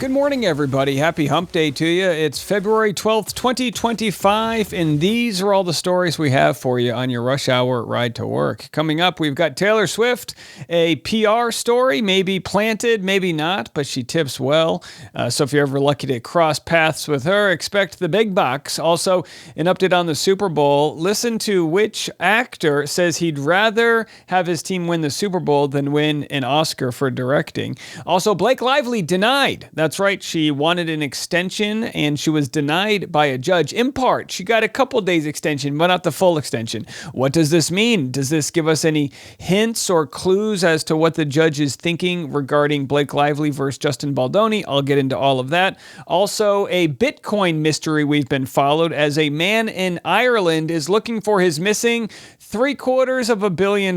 Good morning, everybody. Happy Hump Day to you. It's February 12th, 2025, and these are all the stories we have for you on your rush hour ride to work. Coming up, we've got Taylor Swift, a PR story, maybe planted, maybe not, but she tips well. So if you're ever lucky to cross paths with her, expect the big bucks. Also, an update on the Super Bowl. Listen to which actor says he'd rather have his team win the Super Bowl than win an Oscar for directing. Also, Blake Lively denied. That's right. She wanted an extension and she was denied by a judge. In part, she got a couple days extension, but not the full extension. What does this mean? Does this give us any hints or clues as to what the judge is thinking regarding Blake Lively versus Justin Baldoni? I'll get into all of that. Also, a Bitcoin mystery we've been followed as a man in Ireland is looking for his missing $750 million.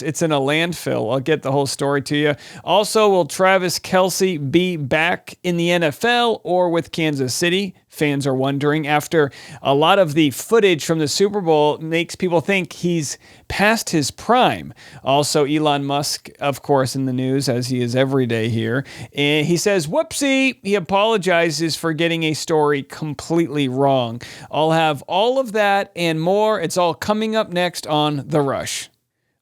It's in a landfill. I'll get the whole story to you. Also, will Travis Kelce be back in the NFL or with Kansas City? Fans are wondering after a lot of the footage from the Super Bowl makes people think he's past his prime. Also, Elon Musk, of course, in the news, as he is every day here. And he says, whoopsie, he apologizes for getting a story completely wrong. I'll have all of that and more. It's all coming up next on The Rush.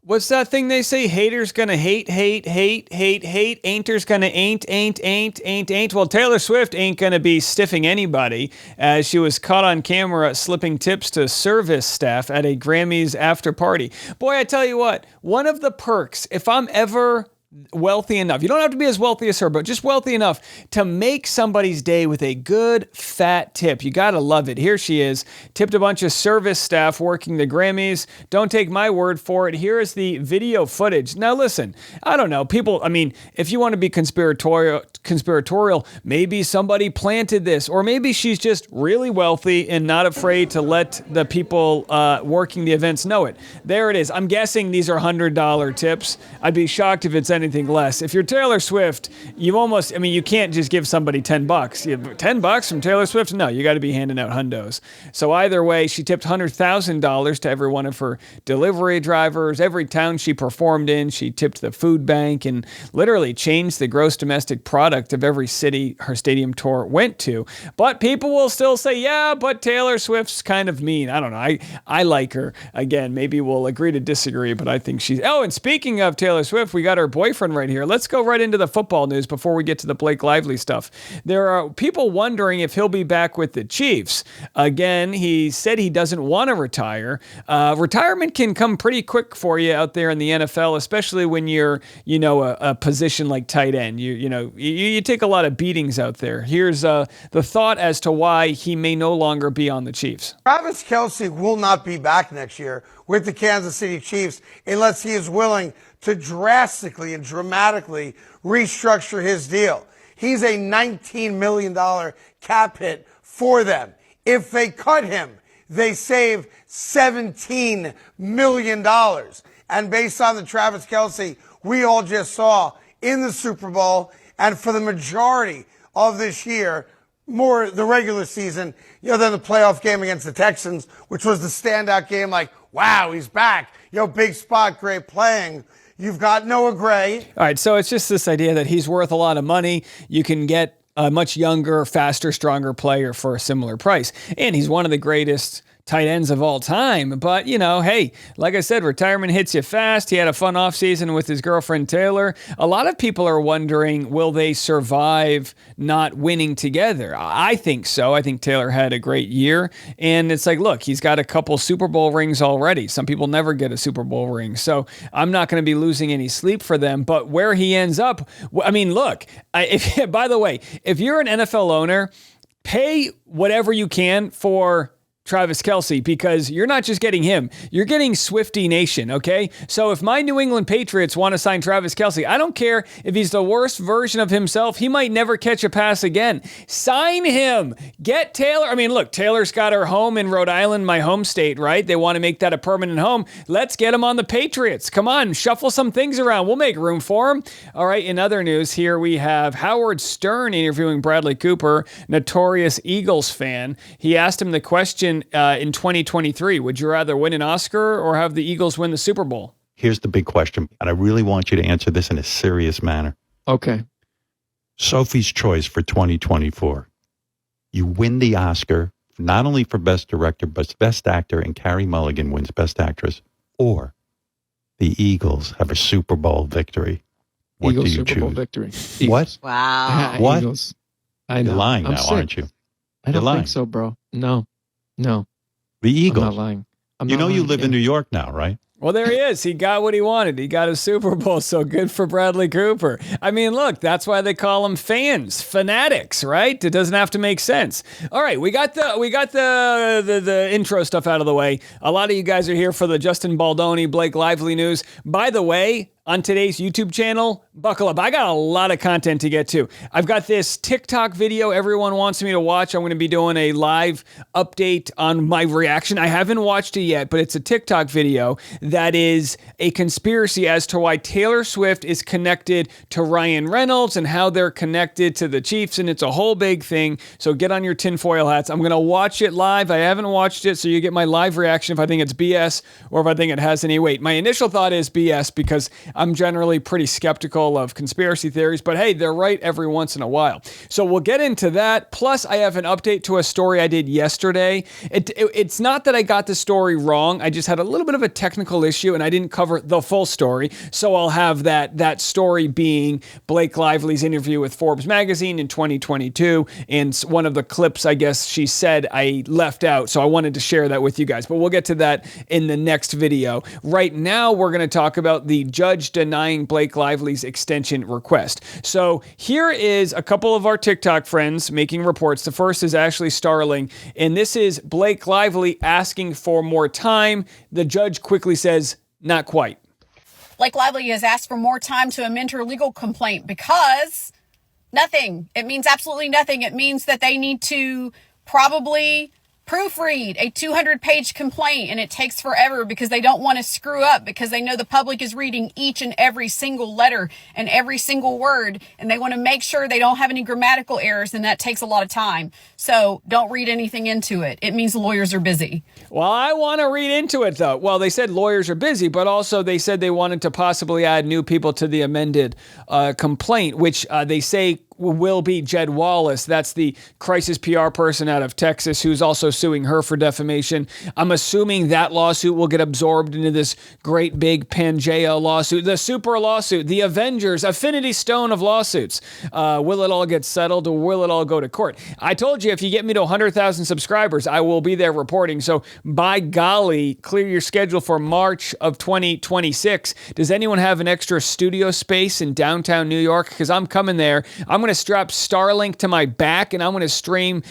What's that thing they say? Haters gonna hate. Ain'ters gonna ain't. Well, Taylor Swift ain't gonna be stiffing anybody as she was caught on camera slipping tips to service staff at a Grammys after party. Boy, I tell you what, one of the perks, if I'm ever wealthy enough, you don't have to be as wealthy as her, but just wealthy enough to make somebody's day with a good fat tip. You gotta love it. Here she is, tipped a bunch of service staff working the Grammys. Don't take my word for it. Here is the video footage. Now listen, I don't know, people, I mean, if you want to be conspiratorial, maybe somebody planted this, or maybe she's just really wealthy and not afraid to let the people working the events know it. There it is. I'm guessing these are $100 tips. I'd be shocked if it's anything less. If you're Taylor Swift, you can't just give somebody $10. $10 from Taylor Swift? No, you got to be handing out hundos. So either way, she tipped $100,000 to every one of her delivery drivers. Every town she performed in, she tipped the food bank and literally changed the gross domestic product of every city her stadium tour went to. But people will still say, yeah, but Taylor Swift's kind of mean. I don't know. I like her. Again, maybe we'll agree to disagree, but I think she's... Oh, and speaking of Taylor Swift, we got her boyfriend right here. Let's go right into the football news before we get to the Blake Lively stuff. There are people wondering if he'll be back with the Chiefs. Again, he said he doesn't want to retire. Retirement can come pretty quick for you out there in the NFL, especially when you're, a position like tight end. You take a lot of beatings out there. Here's the thought as to why he may no longer be on the Chiefs. Travis Kelce will not be back next year with the Kansas City Chiefs unless he is willing to drastically and dramatically restructure his deal. He's a $19 million cap hit for them. If they cut him, they save $17 million. And based on the Travis Kelce we all just saw in the Super Bowl, and for the majority of this year, more the regular season, than the playoff game against the Texans, which was the standout game, like, wow, he's back. Big spot, great playing. You've got Noah Gray. All right, so it's just this idea that he's worth a lot of money. You can get a much younger, faster, stronger player for a similar price. And he's one of the greatest tight ends of all time. But, hey, like I said, retirement hits you fast. He had a fun offseason with his girlfriend, Taylor. A lot of people are wondering, will they survive not winning together? I think so. I think Taylor had a great year. And it's like, look, he's got a couple Super Bowl rings already. Some people never get a Super Bowl ring. So I'm not going to be losing any sleep for them. But where he ends up, look, by the way, if you're an NFL owner, pay whatever you can for Travis Kelce, because you're not just getting him, you're getting Swiftie Nation, okay? So if my New England Patriots want to sign Travis Kelce, I don't care if he's the worst version of himself. He might never catch a pass again. Sign him. Get Taylor. Look, Taylor's got her home in Rhode Island, my home state, right? They want to make that a permanent home. Let's get him on the Patriots. Come on, shuffle some things around. We'll make room for him. All right, in other news, here we have Howard Stern interviewing Bradley Cooper, notorious Eagles fan. He asked him the question, in 2023, would you rather win an Oscar or have the Eagles win the Super Bowl? Here's the big question, and I really want you to answer this in a serious manner. Okay. Sophie's Choice for 2024. You win the Oscar, not only for Best Director, but Best Actor, and Carey Mulligan wins Best Actress. Or the Eagles have a Super Bowl victory. What Eagles do you Super choose? Bowl victory. What? Eagles. Wow. What? Eagles. I know. You're lying I'm now, sick. aren't you? I don't You're lying. think so, bro. No. The I'm Eagles. not lying. You know you live in New York now, right? Well, there he is. He got what he wanted. He got a Super Bowl, so good for Bradley Cooper. I mean, look, that's why they call them fans, fanatics, right? It doesn't have to make sense. All right, we got the intro stuff out of the way. A lot of you guys are here for the Justin Baldoni, Blake Lively news. By the way, on today's YouTube channel, buckle up. I got a lot of content to get to. I've got this TikTok video everyone wants me to watch. I'm going to be doing a live update on my reaction. I haven't watched it yet, but it's a TikTok video that is a conspiracy as to why Taylor Swift is connected to Ryan Reynolds and how they're connected to the Chiefs, and it's a whole big thing. So get on your tinfoil hats. I'm going to watch it live. I haven't watched it, so you get my live reaction if I think it's BS or if I think it has any weight. My initial thought is BS because I'm generally pretty skeptical of conspiracy theories, but hey, they're right every once in a while. So we'll get into that. Plus, I have an update to a story I did yesterday. It's not that I got the story wrong. I just had a little bit of a technical issue and I didn't cover the full story. So I'll have that story being Blake Lively's interview with Forbes magazine in 2022. And one of the clips, I guess she said I left out. So I wanted to share that with you guys, but we'll get to that in the next video. Right now, we're going to talk about the judge denying Blake Lively's extension request. So here is a couple of our TikTok friends making reports. The first is Ashley Starling, and this is Blake Lively asking for more time. The judge quickly says, not quite. Blake Lively has asked for more time to amend her legal complaint because nothing. It means absolutely nothing. It means that they need to probably proofread a 200-page complaint, and it takes forever because they don't want to screw up, because they know the public is reading each and every single letter and every single word, and they want to make sure they don't have any grammatical errors, and that takes a lot of time. So don't read anything into it. It means the lawyers are busy. Well, I want to read into it, though. Well, they said lawyers are busy, but also they said they wanted to possibly add new people to the amended complaint, which they say will be Jed Wallace. That's the crisis PR person out of Texas who's also suing her for defamation. I'm assuming that lawsuit will get absorbed into this great big Pangea lawsuit, the super lawsuit, the Avengers, Affinity Stone of lawsuits. Will it all get settled or will it all go to court? I told you if you get me to 100,000 subscribers, I will be there reporting. So by golly, clear your schedule for March of 2026. Does anyone have an extra studio space in downtown New York? Because I'm coming there. I'm going to strap Starlink to my back and I'm going to stream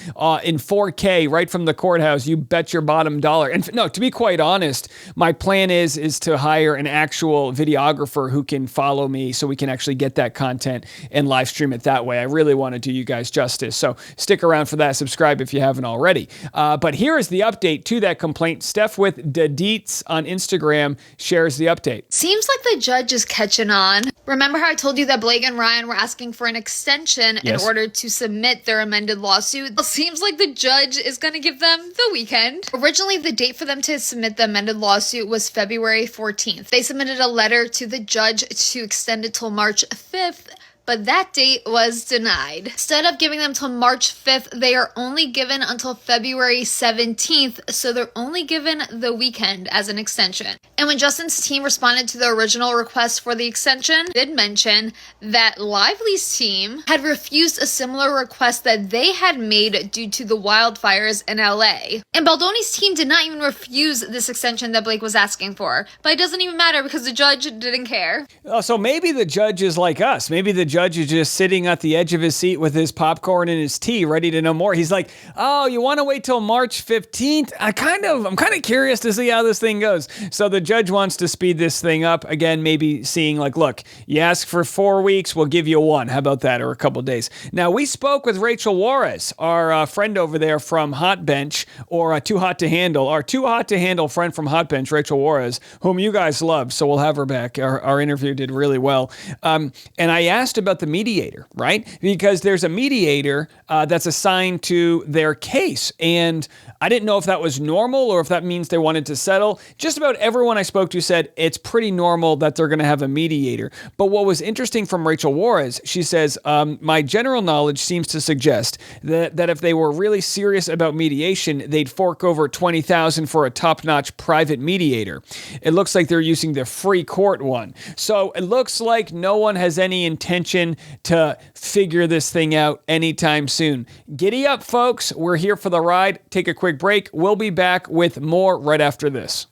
in 4K right from the courthouse. You bet your bottom dollar. And no, to be quite honest, my plan is to hire an actual videographer who can follow me so we can actually get that content and live stream it that way. I really want to do you guys justice. So stick around for that. Subscribe if you haven't already. But here is the update to that complaint. Steph with Deets on Instagram shares the update. Seems like the judge is catching on. Remember how I told you that Blake and Ryan were asking for an extension in order to submit their amended lawsuit? Well, seems like the judge is going to give them the weekend. Originally, the date for them to submit the amended lawsuit was February 14th. They submitted a letter to the judge to extend it till March 5th. But that date was denied. Instead of giving them till March 5th, they are only given until February 17th, so they're only given the weekend as an extension. And when Justin's team responded to the original request for the extension, did mention that Lively's team had refused a similar request that they had made due to the wildfires in LA. And Baldoni's team did not even refuse this extension that Blake was asking for. But it doesn't even matter because the judge didn't care. So maybe the judge is like us. Maybe the judge is just sitting at the edge of his seat with his popcorn and his tea, ready to know more. He's like, "Oh, you want to wait till March 15th? I'm kind of curious to see how this thing goes." So the judge wants to speed this thing up again. Maybe seeing like, look, you ask for 4 weeks, we'll give you 1. How about that? Or a couple days. Now we spoke with Rachel Juarez, our friend over there from Hot Bench, or Too Hot to Handle, our Too Hot to Handle friend from Hot Bench, Rachel Juarez, whom you guys love. So we'll have her back. Our interview did really well. And I asked about the mediator, right? Because there's a mediator that's assigned to their case. And I didn't know if that was normal or if that means they wanted to settle. Just about everyone I spoke to said it's pretty normal that they're going to have a mediator. But what was interesting from Rachel Juarez, she says, my general knowledge seems to suggest that if they were really serious about mediation, they'd fork over $20,000 for a top-notch private mediator. It looks like they're using the free court one. So it looks like no one has any intention to figure this thing out anytime soon. Giddy up, folks. We're here for the ride. Take a quick break. We'll be back with more right after this.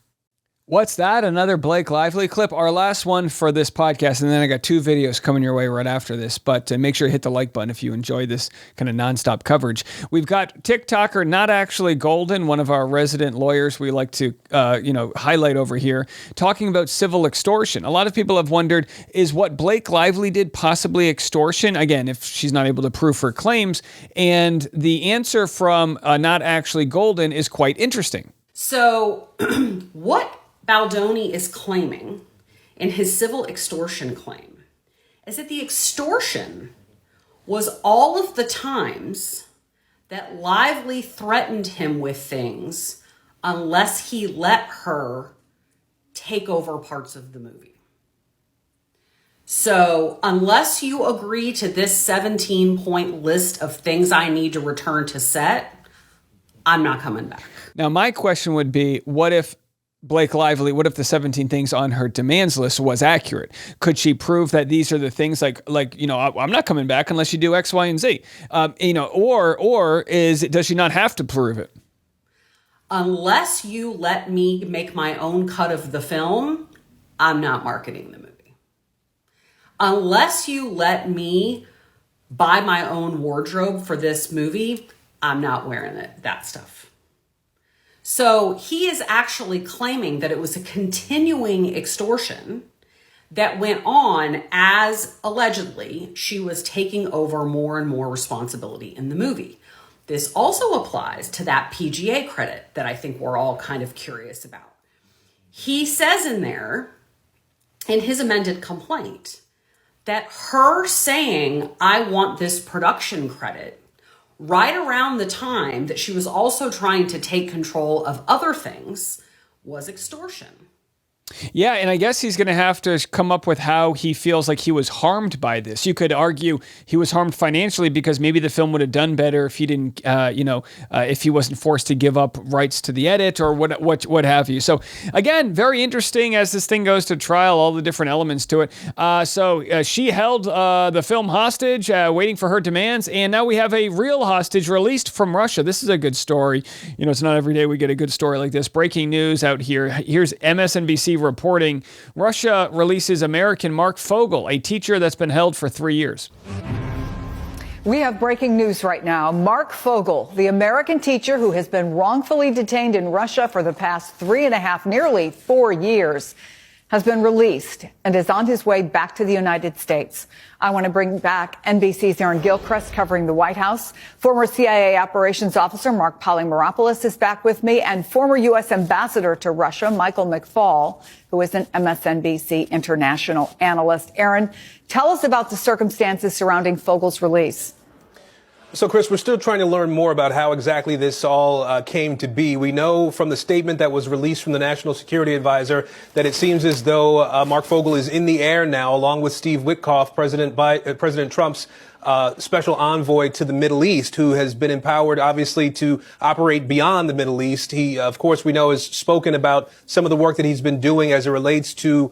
What's that? Another Blake Lively clip? Our last one for this podcast, and then I got 2 videos coming your way right after this. But make sure you hit the like button if you enjoy this kind of nonstop coverage. We've got TikToker Not Actually Golden, one of our resident lawyers we like to highlight over here, talking about civil extortion. A lot of people have wondered, is what Blake Lively did possibly extortion? Again, if she's not able to prove her claims. And the answer from Not Actually Golden is quite interesting. So what Baldoni is claiming in his civil extortion claim is that the extortion was all of the times that Lively threatened him with things unless he let her take over parts of the movie. So unless you agree to this 17-point list of things I need to return to set, I'm not coming back. Now, my question would be, what if the 17 things on her demands list was accurate? Could she prove that these are the things I'm not coming back unless you do X, Y, and Z? Does she not have to prove it? Unless you let me make my own cut of the film, I'm not marketing the movie. Unless you let me buy my own wardrobe for this movie, I'm not wearing that stuff. So he is actually claiming that it was a continuing extortion that went on as allegedly she was taking over more and more responsibility in the movie. This also applies to that PGA credit that I think we're all kind of curious about. He says in there, in his amended complaint, that her saying, I want this production credit, right around the time that she was also trying to take control of other things, was extortion. Yeah, and I guess he's going to have to come up with how he feels like he was harmed by this. You could argue he was harmed financially because maybe the film would have done better if he didn't, if he wasn't forced to give up rights to the edit or what have you. So again, very interesting as this thing goes to trial, all the different elements to it. So she held the film hostage, waiting for her demands, and now we have a real hostage released from Russia. This is a good story. It's not every day we get a good story like this. Breaking news out here. Here's MSNBC reporting Russia releases American Mark Fogel, a teacher that's been held for 3 years. We have breaking news right now. Mark Fogel, the American teacher who has been wrongfully detained in Russia for the past 3.5, nearly 4 years, has been released and is on his way back to the United States. I want to bring back NBC's Aaron Gilchrist covering the White House. Former CIA operations officer Mark Polymeropoulos is back with me, and former U.S. ambassador to Russia, Michael McFaul, who is an MSNBC international analyst. Aaron, tell us about the circumstances surrounding Fogel's release. So, Chris, we're still trying to learn more about how exactly this all came to be. We know from the statement that was released from the National Security Advisor that it seems as though Mark Fogel is in the air now, along with Steve Witkoff, President Trump's special envoy to the Middle East, who has been empowered, obviously, to operate beyond the Middle East. He, of course, we know has spoken about some of the work that he's been doing as it relates to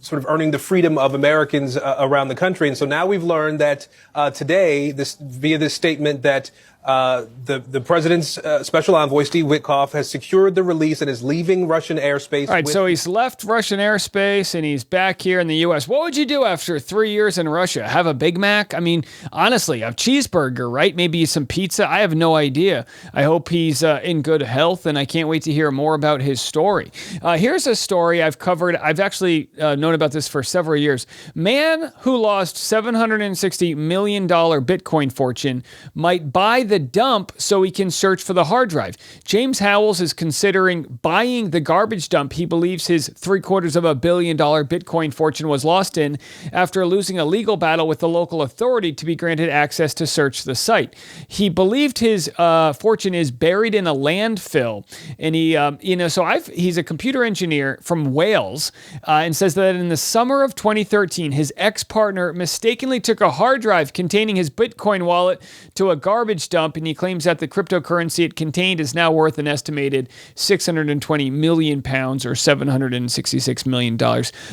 sort of earning the freedom of Americans around the country. And so now we've learned that today, via this statement, that the president's special envoy, Steve Witkoff, has secured the release and is leaving Russian airspace. All right, so he's left Russian airspace and he's back here in the U.S. What would you do after 3 years in Russia? Have a Big Mac? I mean, honestly, a cheeseburger, right? Maybe some pizza? I have no idea. I hope he's in good health, and I can't wait to hear more about his story. Here's a story I've covered. I've actually known about this for several years. Man who lost $760 million Bitcoin fortune might buy the dump so he can search for the hard drive. James Howells is considering buying the garbage dump he believes his $750 million Bitcoin fortune was lost in after losing a legal battle with the local authority to be granted access to search the site. He believed his fortune is buried in a landfill, and he's a computer engineer from Wales, and says that in the summer of 2013, his ex-partner mistakenly took a hard drive containing his Bitcoin wallet to a garbage dump, and he claims that the cryptocurrency it contained is now worth an estimated £620 million or $766 million.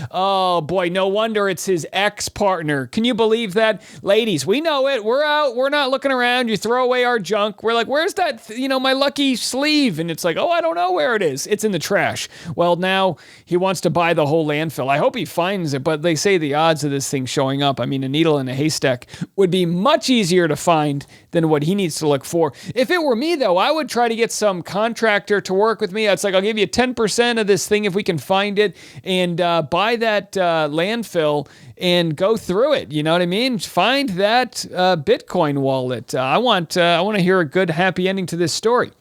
Oh boy, no wonder it's his ex-partner. Can you believe that? Ladies, we know it. We're out. We're not looking around. You throw away our junk. We're like, where's that, my lucky sleeve? And it's like, oh, I don't know where it is. It's in the trash. Well, now he wants to buy the whole landfill. I hope he finds it, but they say the odds of this thing showing up, a needle in a haystack, would be much easier to find than what he needs to look for. If it were me, though, I would try to get some contractor to work with me. It's like, I'll give you 10% of this thing if we can find it, and buy that landfill and go through it. You know what I mean? Find that Bitcoin wallet. I want to hear a good, happy ending to this story.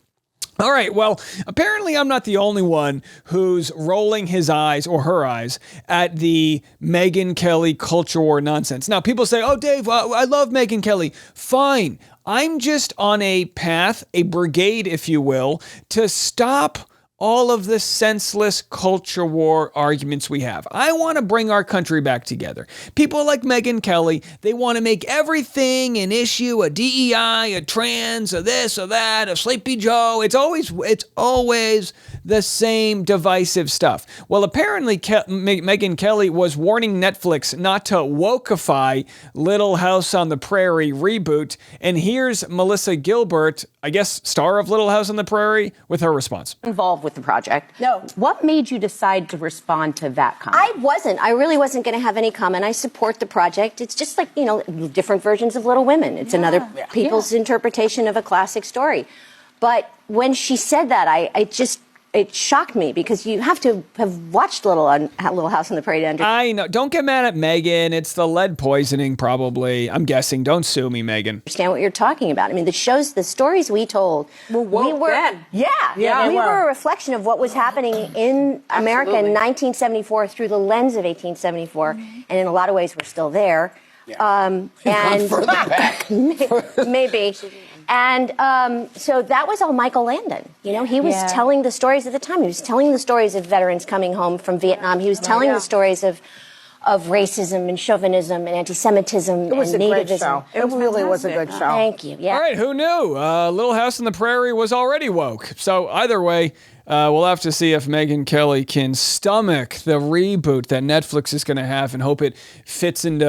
All right, well, apparently I'm not the only one who's rolling his eyes or her eyes at the Megyn Kelly culture war nonsense. Now, people say, oh, Dave, I love Megyn Kelly. Fine. I'm just on a path, a brigade, if you will, to stop all of the senseless culture war arguments we have. I want to bring our country back together. People like Megyn Kelly, they want to make everything an issue, a DEI, a trans, a this, or that, a Sleepy Joe. It's always the same divisive stuff. Well, apparently Megyn Kelly was warning Netflix not to wokeify Little House on the Prairie reboot. And here's Melissa Gilbert, I guess star of Little House on the Prairie, with her response. Involved with the project. No. What made you decide to respond to that comment? I really wasn't going to have any comment. I support the project. It's just like, different versions of Little Women. It's another people's interpretation of a classic story. But when she said that, it shocked me, because you have to have watched Little House on the Prairie to understand. I know. Don't get mad at Megyn. It's the lead poisoning, probably. I'm guessing. Don't sue me, Megyn. Understand what you're talking about. The stories we told. We were a reflection of what was happening in America in 1974 through the lens of 1874, and in a lot of ways we're still there. And further back, maybe. And so that was all Michael Landon. He was telling the stories at the time. He was telling the stories of veterans coming home from Vietnam. He was telling the stories of racism and chauvinism and anti-Semitism and nativism. It was a great show. It really was a good show. Thank you. Yeah. All right, who knew? Little House on the Prairie was already woke. So either way, we'll have to see if Megyn Kelly can stomach the reboot that Netflix is going to have, and hope it fits into,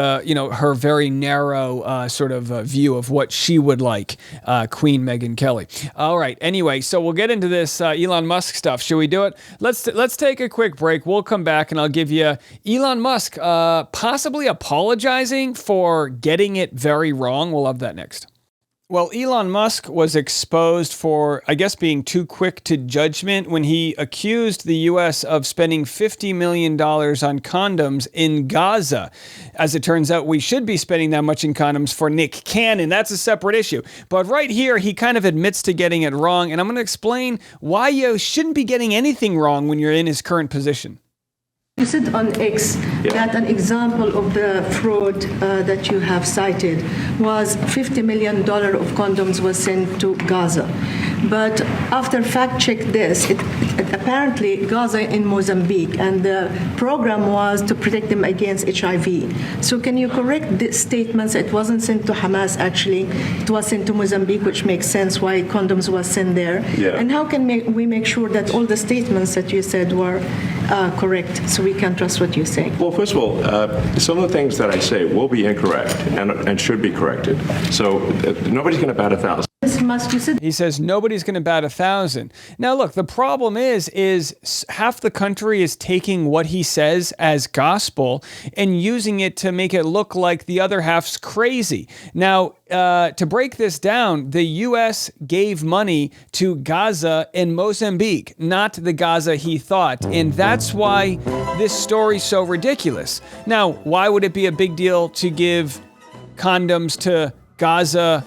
her very narrow sort of view of what she would like, Queen Megyn Kelly. All right. Anyway, so we'll get into this Elon Musk stuff. Should we do it? Let's take a quick break. We'll come back and I'll give you Elon Musk possibly apologizing for getting it very wrong. We'll have that next. Well, Elon Musk was exposed for, I guess, being too quick to judgment when he accused the U.S. of spending $50 million on condoms in Gaza. As it turns out, we should be spending that much in condoms for Nick Cannon. That's a separate issue. But right here, he kind of admits to getting it wrong, and I'm going to explain why you shouldn't be getting anything wrong when you're in his current position. You said on X that an example of the fraud that you have cited was $50 million of condoms was sent to Gaza. But after fact-check this, it apparently Gaza in Mozambique, and the program was to protect them against HIV. So can you correct the statements? It wasn't sent to Hamas, actually. It was sent to Mozambique, which makes sense why condoms was sent there. Yeah. And how can we make sure that all the statements that you said were correct, so we can trust what you say? Well, first of all, some of the things that I say will be incorrect and should be corrected. So nobody's going to bat 1,000. He says nobody's going to bat 1,000. Now, look, the problem is half the country is taking what he says as gospel and using it to make it look like the other half's crazy. Now, to break this down, the U.S. gave money to Gaza and Mozambique, not the Gaza he thought. And that's why this story's so ridiculous. Now, why would it be a big deal to give condoms to Gaza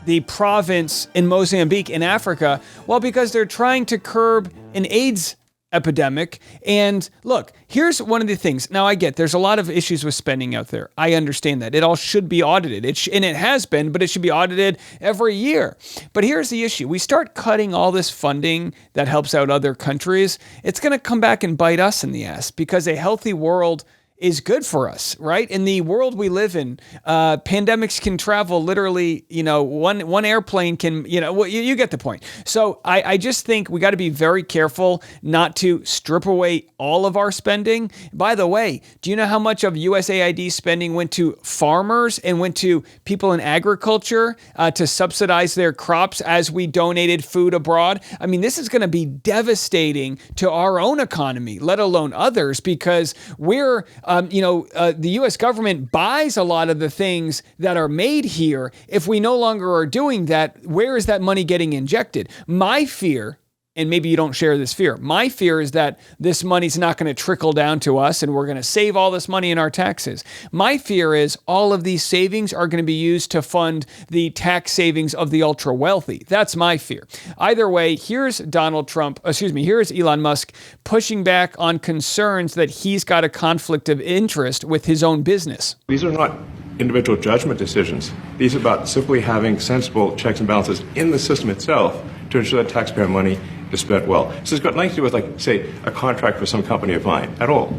the province in Mozambique in Africa? Well, because they're trying to curb an AIDS epidemic. And look, here's one of the things. Now, I get there's a lot of issues with spending out there. I understand that. It all should be audited. And it has been, but it should be audited every year. But here's the issue. We start cutting all this funding that helps out other countries. It's going to come back and bite us in the ass, because a healthy world is good for us, right? In the world we live in, pandemics can travel literally, one airplane can, you get the point. So I just think we got to be very careful not to strip away all of our spending. By the way, do you know how much of USAID spending went to farmers and went to people in agriculture to subsidize their crops as we donated food abroad? I mean, this is going to be devastating to our own economy, let alone others, because we're the U.S. government buys a lot of the things that are made here. If we no longer are doing that, where is that money getting injected? My fear, and maybe you don't share this fear, my fear is that this money's not going to trickle down to us and we're going to save all this money in our taxes. My fear is all of these savings are going to be used to fund the tax savings of the ultra wealthy. That's my fear. Either way, here's here's Elon Musk pushing back on concerns that he's got a conflict of interest with his own business. These are not individual judgment decisions. These are about simply having sensible checks and balances in the system itself to ensure that taxpayer money is spent well. So it's got nothing to do with, like, say, a contract for some company of mine at all.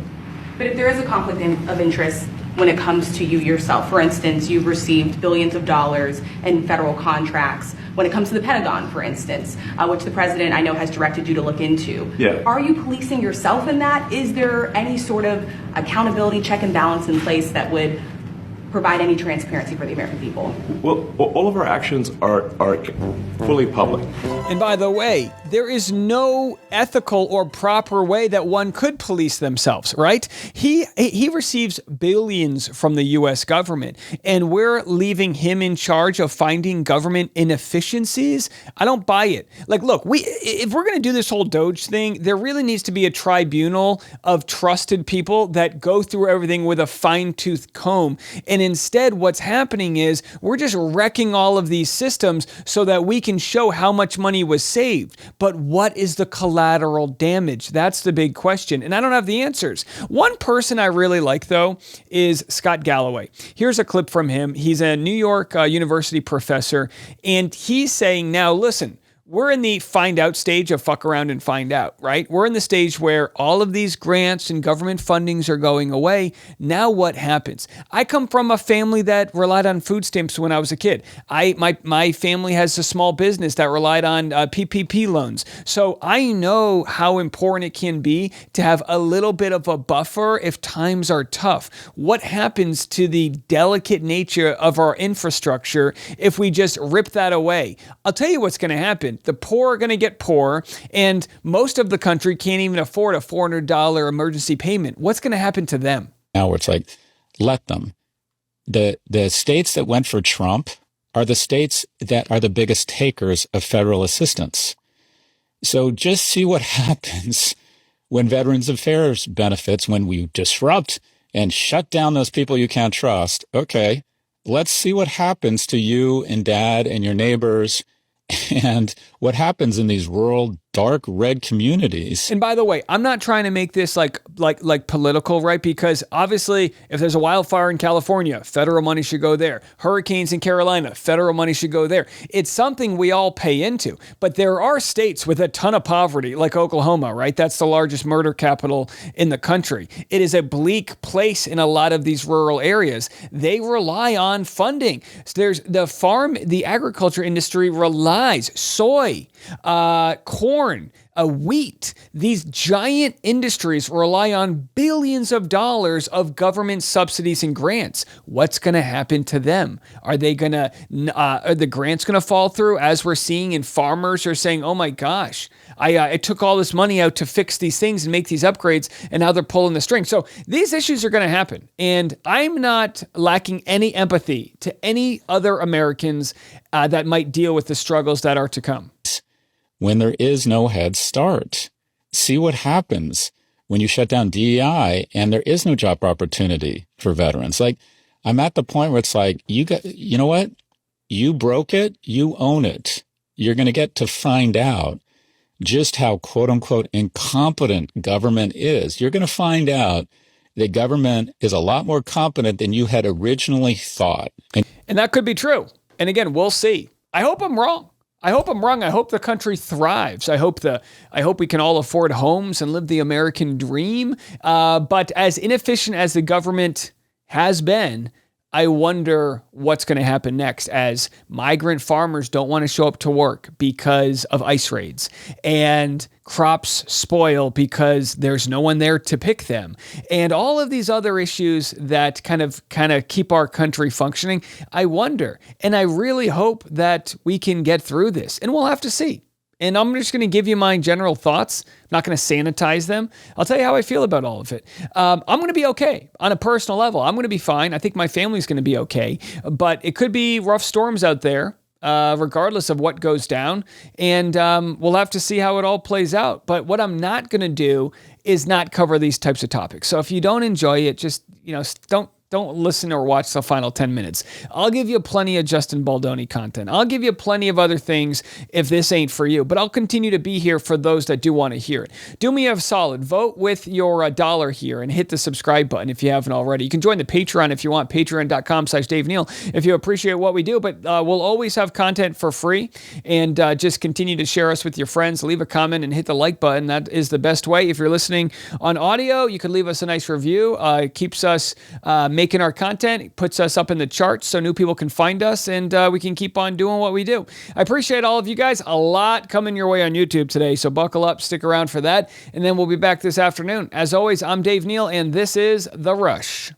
But if there is a conflict of interest when it comes to you yourself, for instance, you've received billions of dollars in federal contracts when it comes to the Pentagon, for instance, which the president, I know, has directed you to look into. Yeah. Are you policing yourself in that? Is there any sort of accountability check and balance in place that would provide any transparency for the American people? Well, all of our actions are fully public. And by the way, there is no ethical or proper way that one could police themselves, right? He receives billions from the U.S. government, and we're leaving him in charge of finding government inefficiencies? I don't buy it. Like, look, if we're going to do this whole Doge thing, there really needs to be a tribunal of trusted people that go through everything with a fine-tooth comb. And instead, what's happening is we're just wrecking all of these systems so that we can show how much money was saved. But what is the collateral damage? That's the big question. And I don't have the answers. One person I really like, though, is Scott Galloway. Here's a clip from him. He's a New York University professor. And he's saying, now, listen, we're in the find out stage of fuck around and find out, right? We're in the stage where all of these grants and government fundings are going away. Now what happens? I come from a family that relied on food stamps when I was a kid. My family has a small business that relied on PPP loans. So I know how important it can be to have a little bit of a buffer if times are tough. What happens to the delicate nature of our infrastructure if we just rip that away? I'll tell you what's going to happen. The poor are going to get poorer, and most of the country can't even afford a $400 emergency payment. What's going to happen to them? Now it's like, let them. The states that went for Trump are the states that are the biggest takers of federal assistance. So just see what happens when Veterans Affairs benefits, when we disrupt and shut down those people you can't trust. Okay, let's see what happens to you and dad and your neighbors and what happens in these rural, dark red communities. And by the way, I'm not trying to make this like political, right? Because obviously, if there's a wildfire in California, federal money should go there. Hurricanes in Carolina, federal money should go there. It's something we all pay into. But there are states with a ton of poverty, like Oklahoma, right? That's the largest murder capital in the country. It is a bleak place in a lot of these rural areas. They rely on funding. So there's the agriculture industry relies, soy, corn, wheat. These giant industries rely on billions of dollars of government subsidies and grants. What's going to happen to them? Are the grants going to fall through, as we're seeing, and farmers are saying, oh my gosh, I took all this money out to fix these things and make these upgrades, and now they're pulling the string. So these issues are going to happen. And I'm not lacking any empathy to any other Americans that might deal with the struggles that are to come. When there is no head start, see what happens when you shut down DEI and there is no job opportunity for veterans. Like, I'm at the point where it's like, you know what? you broke it, you own it. You're going to get to find out just how quote unquote incompetent government is. You're going to find out that government is a lot more competent than you had originally thought. And that could be true. And again, we'll see. I hope I'm wrong. I hope the country thrives. I hope we can all afford homes and live the American dream. But as inefficient as the government has been, I wonder what's going to happen next as migrant farmers don't want to show up to work because of ICE raids, and crops spoil because there's no one there to pick them, and all of these other issues that kind of keep our country functioning. I wonder, and I really hope that we can get through this, and we'll have to see. And I'm just going to give you my general thoughts. I'm not going to sanitize them. I'll tell you how I feel about all of it. I'm going to be okay on a personal level. I'm going to be fine. I think my family's going to be okay. But it could be rough storms out there, regardless of what goes down. And we'll have to see how it all plays out. But what I'm not going to do is not cover these types of topics. So if you don't enjoy it, just don't listen or watch the final 10 minutes. I'll give you plenty of Justin Baldoni content. I'll give you plenty of other things if this ain't for you, but I'll continue to be here for those that do want to hear it. Do me a solid. Vote with your dollar here and hit the subscribe button if you haven't already. You can join the Patreon if you want, patreon.com/Dave Neal if you appreciate what we do, but we'll always have content for free, and just continue to share us with your friends. Leave a comment and hit the like button. That is the best way. If you're listening on audio, you can leave us a nice review. It keeps us making our content. It puts us up in the charts so new people can find us, and we can keep on doing what we do. I appreciate all of you guys. A lot coming your way on YouTube today, so buckle up, stick around for that, and then we'll be back this afternoon. As always, I'm Dave Neal, and this is The Rush.